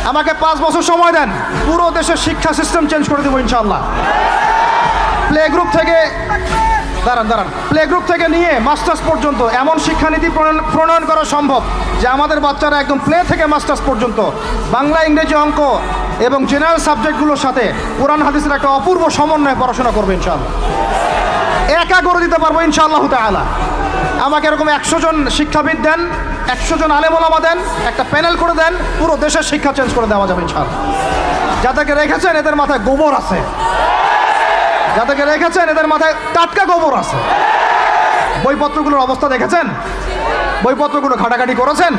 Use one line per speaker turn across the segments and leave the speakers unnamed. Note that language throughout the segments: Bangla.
আমাকে 5 বছর সময় দেন, পুরো দেশের শিক্ষা সিস্টেম চেঞ্জ করে দেবো ইনশাআল্লাহ। প্লে গ্রুপ থেকে প্লে গ্রুপ থেকে নিয়ে মাস্টার্স পর্যন্ত এমন শিক্ষানীতি প্রণয়ন করা সম্ভব যে আমাদের বাচ্চারা একদম প্লে থেকে মাস্টার্স পর্যন্ত বাংলা, ইংরেজি, অঙ্ক এবং জেনারেল সাবজেক্টগুলোর সাথে কোরআন হাদিসের একটা অপূর্ব সমন্বয়ে পড়াশোনা করবে ইনশাআল্লাহ। একা করে দিতে পারবো ইনশাআল্লাহ তাআলা। আমাকে এরকম 100 জন শিক্ষাবিদ দেন, 100 জন আলেম ওলামা দেন, একটা প্যানেল করে দেন, পুরো দেশের শিক্ষা চেঞ্জ করে দেওয়া যাবে ইনশাআল্লাহ। যাদেরকে রেখেছেন এদের মাথায় গোবর আছে, যাদেরকে রেখেছেন এদের মাথায় টাটকা গোবর আছে। বইপত্রগুলোর অবস্থা দেখেছেন? বইপত্রগুলো ঘাটাঘাটি করেছেন?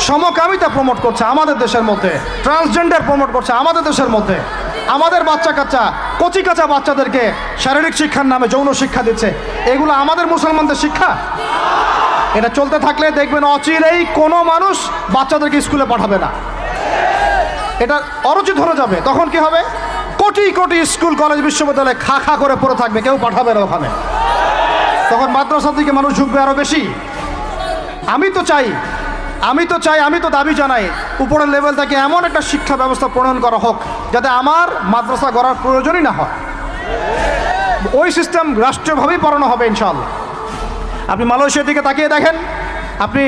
সমকামিতা প্রমোট করছে আমাদের দেশের মধ্যে, ট্রান্সজেন্ডার প্রমোট করছে আমাদের দেশের মধ্যে, আমাদের বাচ্চা কাচ্চা কচি কাঁচা বাচ্চাদেরকে শারীরিক শিক্ষার নামে যৌন শিক্ষা দিচ্ছে। এগুলো আমাদের মুসলমানদের শিক্ষা? এটা চলতে থাকলে দেখবেন অচিরেই কোনো মানুষ বাচ্চাদেরকে স্কুলে পাঠাবে না, এটা অরুচি ধরে যাবে। তখন কি হবে? কোটি কোটি স্কুল, কলেজ, বিশ্ববিদ্যালয়ে খা খা করে পড়ে থাকবে, কেউ পাঠাবে না ওখানে। তখন মাদ্রাসা থেকে মানুষ ঝুঁকবে আরো বেশি। আমি তো দাবি জানাই উপরের লেভেল থেকে এমন একটা শিক্ষা ব্যবস্থা প্রণয়ন করা হোক যাতে আমার মাদ্রাসা গড়ার প্রয়োজনই না হয়। ওই সিস্টেম রাষ্ট্রীয়ভাবেই পড়ানো হবে ইনশাআল্লাহ। আপনি মালয়েশিয়ার দিকে তাকিয়ে দেখেন, আপনি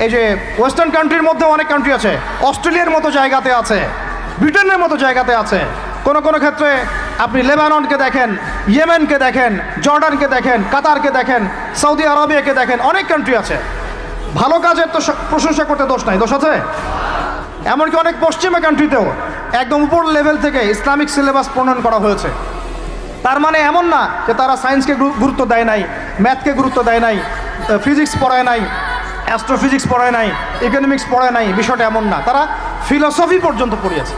এই যে ওয়েস্টার্ন কান্ট্রির মধ্যে অনেক কান্ট্রি আছে, অস্ট্রেলিয়ার মতো জায়গাতে আছে, ব্রিটেনের মতো জায়গাতে আছে, কোনো কোনো ক্ষেত্রে আপনি লেবাননকে দেখেন, ইয়েমেনকে দেখেন, জর্ডানকে দেখেন, কাতারকে দেখেন, সৌদি আরবিয়াকে দেখেন, অনেক কান্ট্রি আছে। ভালো কাজের তো প্রশংসা করতে দোষ নাই, দোষ আছে? এমনকি অনেক পশ্চিমা কান্ট্রিতেও একদম উপর লেভেল থেকে ইসলামিক সিলেবাস প্রণয়ন করা হয়েছে। তার মানে এমন না যে তারা সায়েন্সকে গুরুত্ব দেয় নাই, ম্যাথকে গুরুত্ব দেয় নাই, ফিজিক্স পড়ায় নাই, অ্যাস্ট্রোফিজিক্স পড়ায় নাই, ইকোনমিক্স পড়ায় নাই, বিষয়টা এমন না। তারা ফিলসফি পর্যন্ত পড়িয়েছে।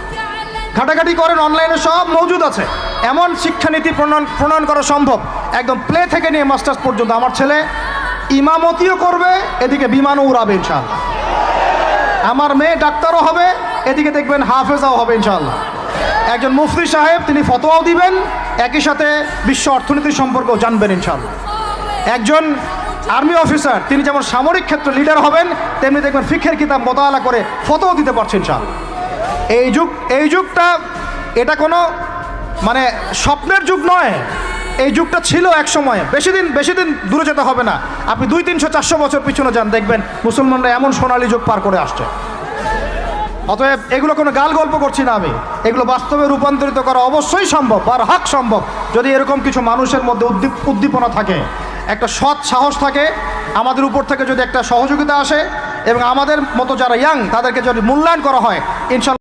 ঘাটাঘাটি করেন, অনলাইনে সব মজুদ আছে। এমন শিক্ষানীতি প্রণয়ন করা সম্ভব একদম প্লে থেকে নিয়ে মাস্টার্স পর্যন্ত। আমার ছেলে ইমামতিও করবে, এদিকে বিমানও উড়াবে ইনশাআল্লাহ। আমার মেয়ে ডাক্তারও হবে, এদিকে দেখবেন হাফেজাও হবে ইনশাআল্লাহ। একজন মুফতি সাহেব, তিনি ফতোয়াও দিবেন, একই সাথে বিশ্ব অর্থনীতি সম্পর্কেও জানবেন ইনশাআল্লাহ। একজন আর্মি অফিসার, তিনি যেমন সামরিক ক্ষেত্রে লিডার হবেন, তেমনি দেখবেন ফিকহের কিতাব মোতালা করে ফতোয়া দিতে পারছেন ইনশাআল্লাহ। এই যুগটা এটা কোনো মানে স্বপ্নের যুগ নয়, এই যুগটা ছিল এক সময়। বেশি দিন দূরে যেতে হবে না, আপনি 200, 300, 400 বছর পিছনে যান, দেখবেন মুসলমানরা এমন সোনালী যুগ পার করে আসছে। অতএব এগুলো কোনো গাল গল্প করছি না আমি, এগুলো বাস্তবে রূপান্তরিত করা অবশ্যই সম্ভব, আর হক সম্ভব, যদি এরকম কিছু মানুষের মধ্যে উদ্দীপনা থাকে, একটা সৎ সাহস থাকে, আমাদের উপর থেকে যদি একটা সহযোগিতা আসে এবং আমাদের মতো যারা ইয়াং তাদেরকে যদি মূল্যায়ন করা হয়, ইনশাআল্লাহ